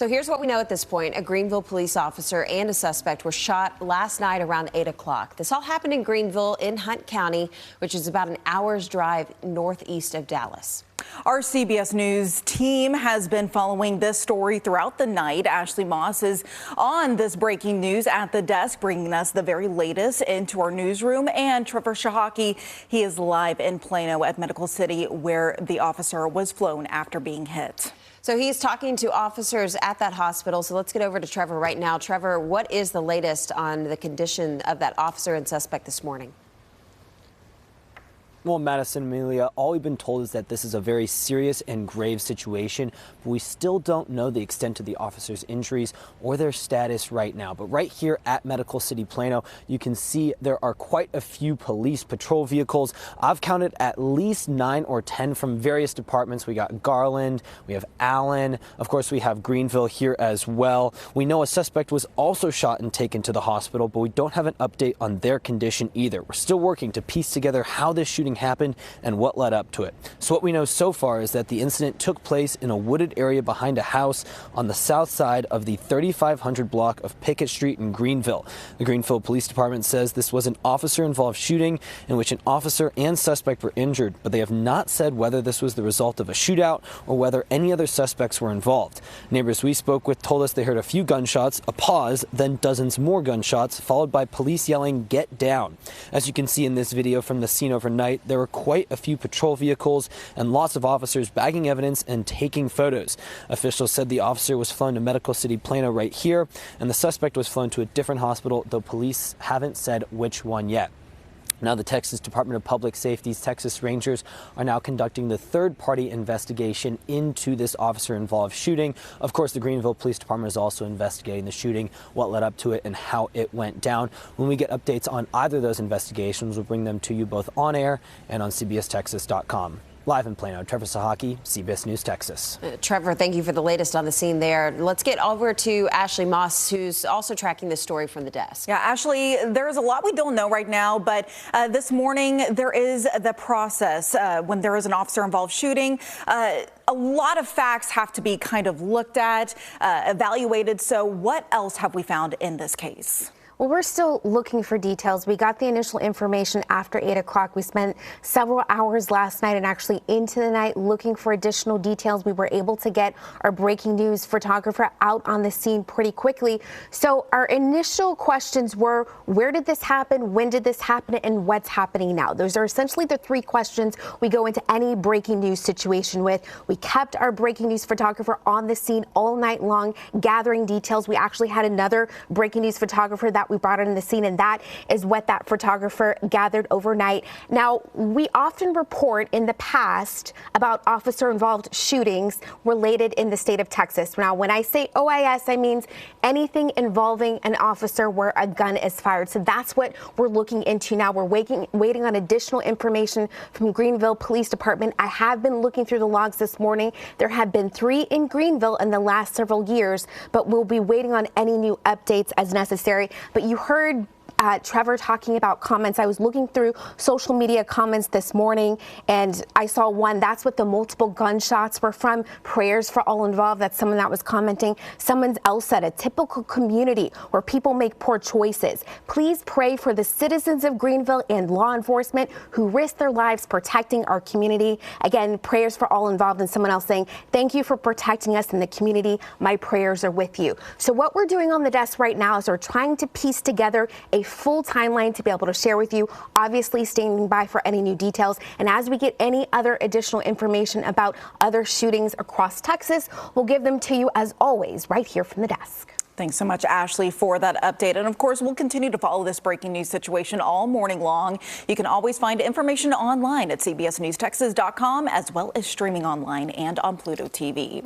So here's what we know at this point. A Greenville police officer and a suspect were shot last night around 8 o'clock. This all happened in Greenville in Hunt County, which is about an hour's drive northeast of Dallas. Our CBS News team has been following this story throughout the night. Ashley Moss is on this breaking news at the desk, bringing us the very latest into our newsroom. And Trevor Shahaki, he is live in Plano at Medical City, where the officer was flown after being hit. So he's talking to officers at that hospital. So let's get over to Trevor right now. Trevor, what is the latest on the condition of that officer and suspect this morning? Well, Madison, Amelia, all we've been told is that this is a very serious and grave situation, but we still don't know the extent of the officer's injuries or their status right now. But right here at Medical City Plano, you can see there are quite a few police patrol vehicles. I've counted at least 9 or 10 from various departments. We got Garland, we have Allen, of course we have Greenville here as well. We know a suspect was also shot and taken to the hospital, but we don't have an update on their condition either. We're still working to piece together how this shooting happened and what led up to it. So what we know so far is that the incident took place in a wooded area behind a house on the south side of the 3500 block of Pickett Street in Greenville. The Greenville Police Department says this was an officer-involved shooting in which an officer and suspect were injured, but they have not said whether this was the result of a shootout or whether any other suspects were involved. Neighbors we spoke with told us they heard a few gunshots, a pause, then dozens more gunshots, followed by police yelling, "Get down." As you can see in this video from the scene overnight, there were quite a few patrol vehicles and lots of officers bagging evidence and taking photos. Officials said the officer was flown to Medical City Plano right here, and the suspect was flown to a different hospital, though police haven't said which one yet. Now, the Texas Department of Public Safety's Texas Rangers are now conducting the third-party investigation into this officer-involved shooting. Of course, the Greenville Police Department is also investigating the shooting, what led up to it, and how it went down. When we get updates on either of those investigations, we'll bring them to you both on air and on CBSTexas.com. Live in Plano, Trevor Sahaki, CBS News, Texas. Trevor, thank you for the latest on the scene there. Let's get over to Ashley Moss, who's also tracking this story from the desk. Yeah, Ashley, there's a lot we don't know right now, but this morning there is the process when there is an officer-involved shooting. A lot of facts have to be kind of looked at, evaluated. So what else have we found in this case? Well, we're still looking for details. We got the initial information after 8 o'clock. We spent several hours last night and actually into the night looking for additional details. We were able to get our breaking news photographer out on the scene pretty quickly. So our initial questions were, where did this happen? When did this happen? And what's happening now? Those are essentially the three questions we go into any breaking news situation with. We kept our breaking news photographer on the scene all night long, gathering details. We actually had another breaking news photographer that we brought on the scene, and that is what that photographer gathered overnight. Now, we often report in the past about officer-involved shootings related in the state of Texas. Now, when I say OIS, I mean anything involving an officer where a gun is fired. So that's what we're looking into now. We're waiting on additional information from Greenville Police Department. I have been looking through the logs this morning. There have been 3 in Greenville in the last several years, but we'll be waiting on any new updates as necessary. But you heard Trevor talking about comments. I was looking through social media comments this morning, and I saw one. That's what the multiple gunshots were from. Prayers for all involved. That's someone that was commenting. Someone else said, a typical community where people make poor choices. Please pray for the citizens of Greenville and law enforcement who risk their lives protecting our community. Again, prayers for all involved. And someone else saying, thank you for protecting us in the community. My prayers are with you. So what we're doing on the desk right now is we're trying to piece together a full timeline to be able to share with you, obviously standing by for any new details. And as we get any other additional information about other shootings across Texas, we'll give them to you as always right here from the desk. Thanks so much, Ashley, for that update. And of course, we'll continue to follow this breaking news situation all morning long. You can always find information online at CBSNewsTexas.com, as well as streaming online and on Pluto TV.